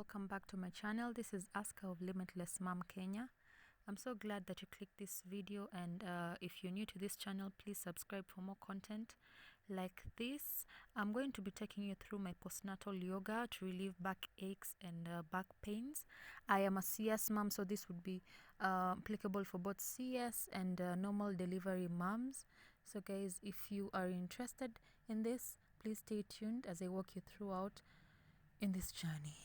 welcome back to my channel. This is Aska of Limitless Mom Kenya. I'm so glad that you clicked this video, and if you're new to this channel, please subscribe for more content like this. I'm going to be taking you through my postnatal yoga to relieve back aches and back pains. I am a CS mom, so this would be applicable for both CS and normal delivery moms. So guys, if you are interested in this, please stay tuned as I walk you throughout in this journey.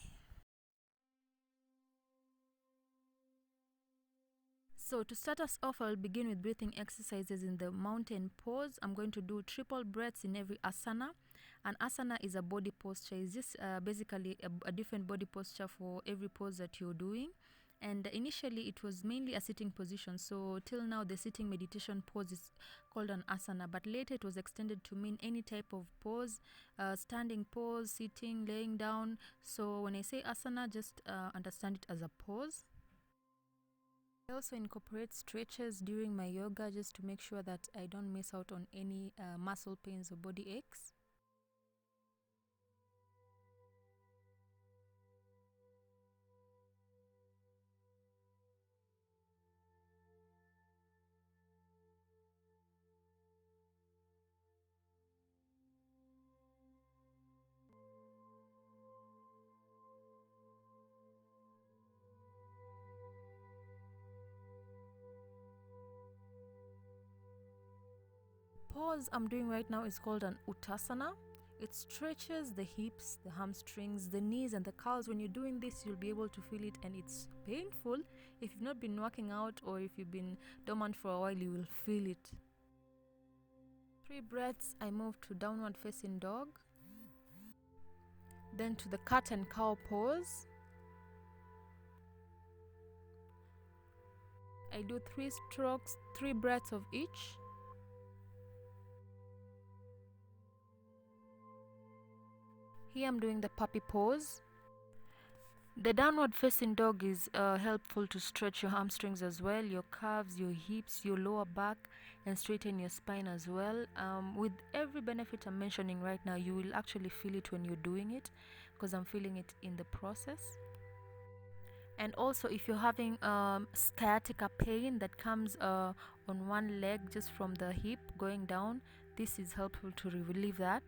So to start us off, I'll begin with breathing exercises in the mountain pose. I'm going to do triple breaths in every asana. An asana is a body posture. It's just basically a different body posture for every pose that you're doing. And initially it was mainly a sitting position, so till now the sitting meditation pose is called an asana, but later it was extended to mean any type of pose, standing pose, sitting, laying down. So when I say asana, just understand it as a pose. I also incorporate stretches during my yoga just to make sure that I don't miss out on any muscle pains or body aches. Pose I'm doing right now is called an uttasana. It stretches the hips, the hamstrings, the knees and the calves. When you're doing this, you'll be able to feel it, and it's painful. If you've not been working out or if you've been dormant for a while, you will feel it. 3 breaths, I move to downward facing dog, then to the cat and cow pose. I do 3 strokes, 3 breaths of each. Here I'm doing the puppy pose. The downward facing dog is helpful to stretch your hamstrings as well, your calves, your hips, your lower back, and straighten your spine as well. With every benefit I'm mentioning right now, you will actually feel it when you're doing it, because I'm feeling it in the process. And also, if you're having sciatica pain that comes on one leg just from the hip going down, this is helpful to relieve that.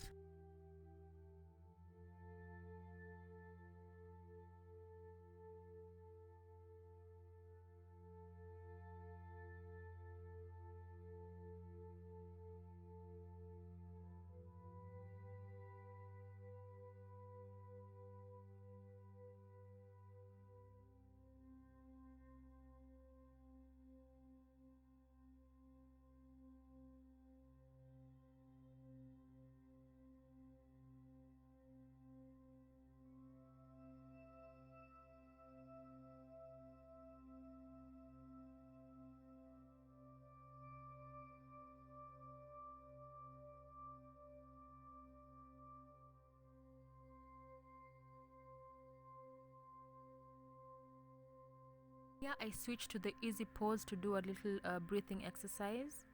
Here I switch to the easy pose to do a little breathing exercise.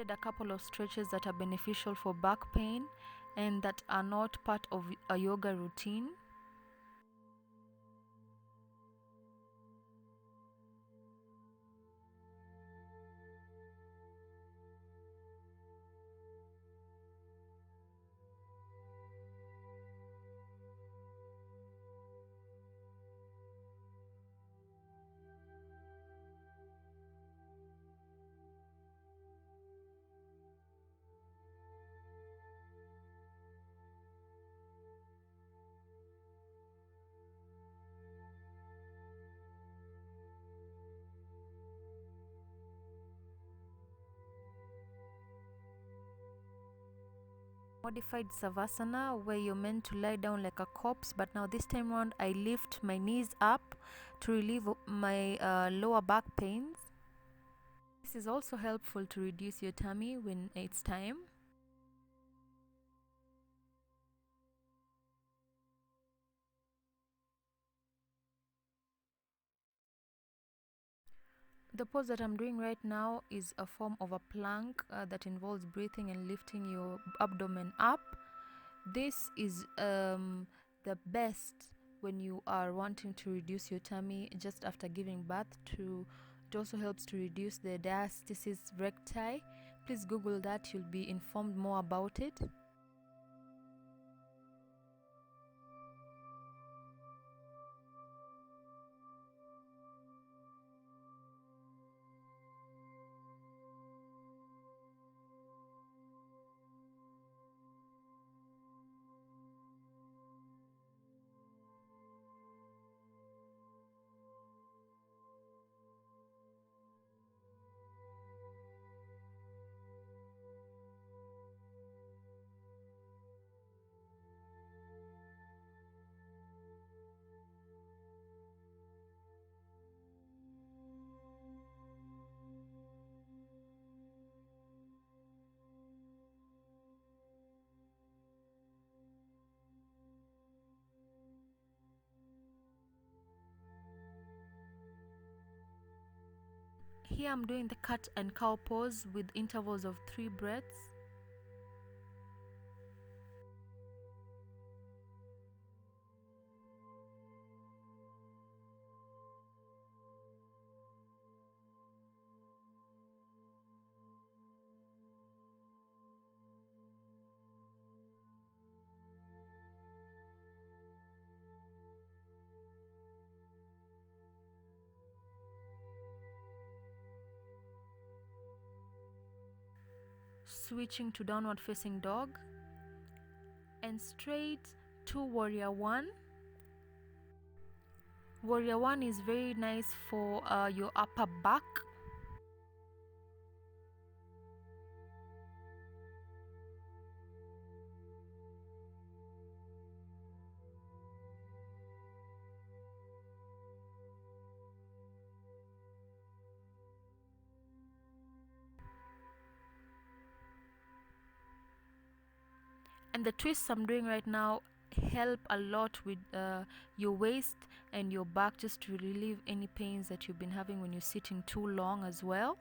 A couple of stretches that are beneficial for back pain and that are not part of a yoga routine. Modified savasana, where you're meant to lie down like a corpse, but now this time around I lift my knees up to relieve my lower back pains. This is also helpful to reduce your tummy when it's time. The pose that I'm doing right now is a form of a plank that involves breathing and lifting your abdomen up. This is the best when you are wanting to reduce your tummy just after giving birth. It also helps to reduce the diastasis recti. Please Google that, you'll be informed more about it. Here I'm doing the cat and cow pose with intervals of 3 breaths. Switching to downward facing dog and straight to warrior 1. Warrior 1 is very nice for your upper back. And the twists I'm doing right now help a lot with your waist and your back, just to relieve any pains that you've been having when you're sitting too long as well.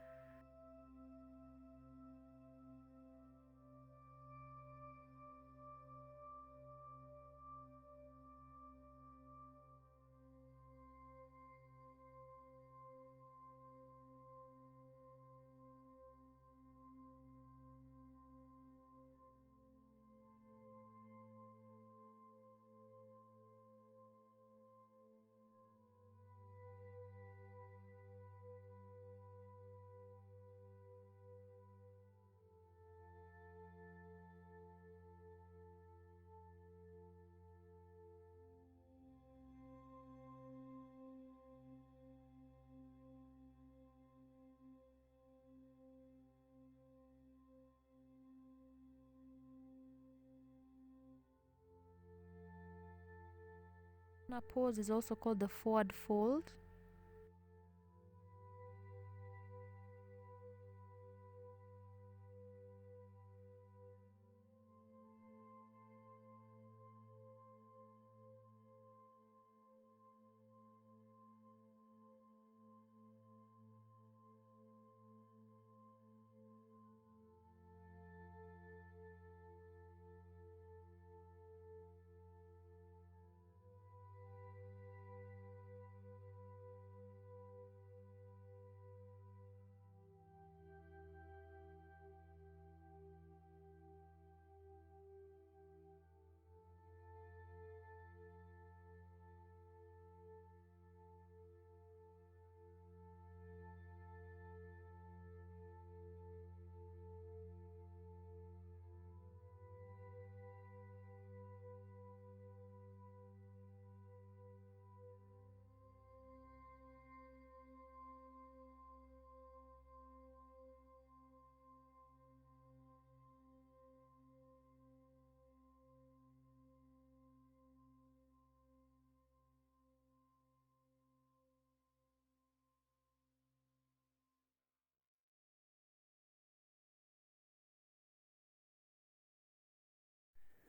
Pose is also called the forward fold.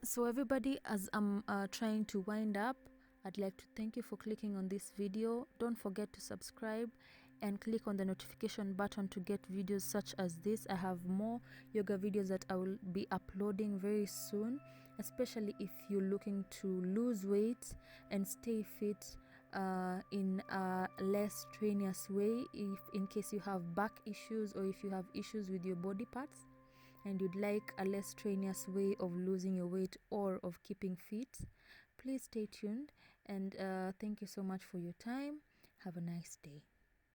So everybody, as I'm trying to wind up, I'd like to thank you for clicking on this video. Don't forget to subscribe and click on the notification button to get videos such as this. I have more yoga videos that I will be uploading very soon, especially if you're looking to lose weight and stay fit in a less strenuous way, if in case you have back issues or if you have issues with your body parts and you'd like a less strenuous way of losing your weight or of keeping fit, please stay tuned. And thank you so much for your time. Have a nice day.